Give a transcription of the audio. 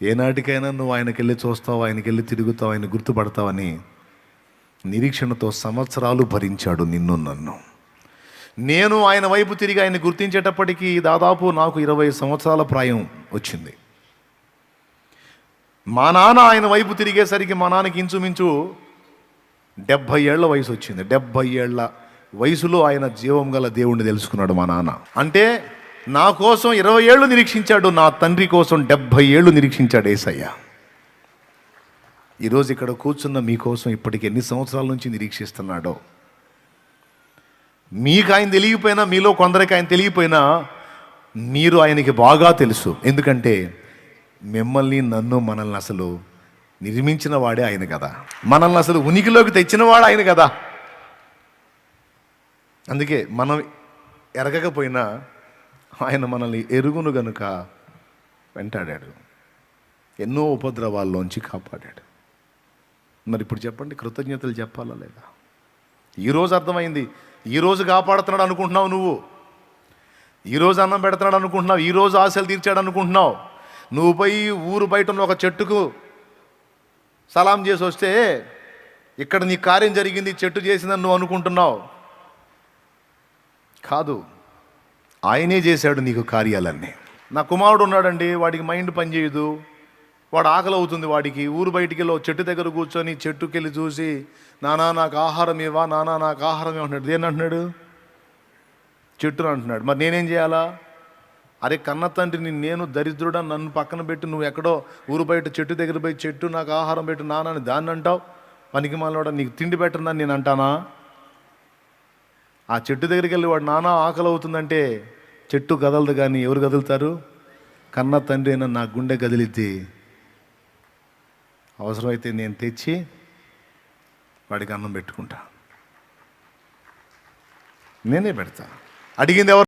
ఏనాటికైనా నువ్వు ఆయనకెళ్ళి చూస్తావు, ఆయనకెళ్ళి తిరుగుతావు, ఆయన గుర్తుపడతావని నిరీక్షణతో సంవత్సరాలు భరించాడు నిన్ను నన్ను. నేను ఆయన వైపు తిరిగి ఆయన గుర్తించేటప్పటికీ దాదాపు నాకు 20 సంవత్సరాల ప్రాయం వచ్చింది. మా నాన్న ఆయన వైపు తిరిగేసరికి మా నాన్నకి ఇంచుమించు 70 ఏళ్ల వయసు వచ్చింది. 70 ఏళ్ల వయసులో ఆయన జీవం గల దేవుణ్ణి తెలుసుకున్నాడు మా నాన్న. అంటే నా కోసం 20 ఏళ్ళు నిరీక్షించాడు, నా తండ్రి కోసం 70 ఏళ్ళు నిరీక్షించాడు యేసయ్య. ఈరోజు ఇక్కడ కూర్చున్న మీకోసం ఇప్పటికి ఎన్ని సంవత్సరాల నుంచి నిరీక్షిస్తున్నాడో. మీకు ఆయన తెలియపోయినా, మీలో కొందరికి ఆయన తెలియపోయినా, మీరు ఆయనకి బాగా తెలుసు. ఎందుకంటే మిమ్మల్ని నన్ను మనల్ని అసలు నిర్మించిన వాడే ఆయన కదా, మనల్ని అసలు ఉనికిలోకి తెచ్చినవాడు ఆయన కదా. అందుకే మనం ఎరగకపోయినా ఆయన మనల్ని ఎరుగును గనుక వెంటాడాడు, ఎన్నో ఉపద్రవాల్లోంచి కాపాడాడు. మరి ఇప్పుడు చెప్పండి, కృతజ్ఞతలు చెప్పాలా లేదా? ఈరోజు అర్థమైంది. ఈరోజు కాపాడుతున్నాడు అనుకుంటున్నావు, నువ్వు ఈరోజు అన్నం పెడుతున్నాడు అనుకుంటున్నావు, ఈరోజు ఆశలు తీర్చాడు అనుకుంటున్నావు. నువ్వు పోయి ఊరు బయట ఉన్న ఒక చెట్టుకు సలాం చేసి వస్తే ఇక్కడ నీ కార్యం జరిగింది, చెట్టు చేసిందని నువ్వు అనుకుంటున్నావు. కాదు, ఆయనే చేశాడు నీకు కార్యాలన్నీ. నా కుమారుడు ఉన్నాడండి, వాడికి మైండ్ పనిచేయదు, వాడు ఆకలి అవుతుంది వాడికి. ఊరు బయటికి వెళ్ళి చెట్టు దగ్గర కూర్చొని చెట్టుకెళ్ళి చూసి, నానా నాకు ఆహారం ఇవ్వా, నానా నాకు ఆహారం ఇవ్వంటున్నాడు. దేని అంటున్నాడు? చెట్టును అంటున్నాడు. మరి నేనేం చేయాలా? అరే కన్న తండ్రిని నేను దరిద్రుడా, నన్ను పక్కన పెట్టి నువ్వు ఎక్కడో ఊరు బయట చెట్టు దగ్గర పోయి చెట్టు నాకు ఆహారం పెట్టు నాన్న అని దాన్ని అంటావు. పనికి మాలోడా, నీకు తిండి పెట్టనని నేను అంటానా? ఆ చెట్టు దగ్గరికి వెళ్ళి వాడు నానా ఆకలి అవుతుందంటే చెట్టు కదలదు, కానీ ఎవరు కదులుతారు? కన్న తండ్రి అయినా నా గుండె కదిలిద్ది. అవసరమైతే నేను తెచ్చి వాడికి అన్నం పెట్టుకుంటా, నేనే పెడతా. అడిగింది ఎవరు?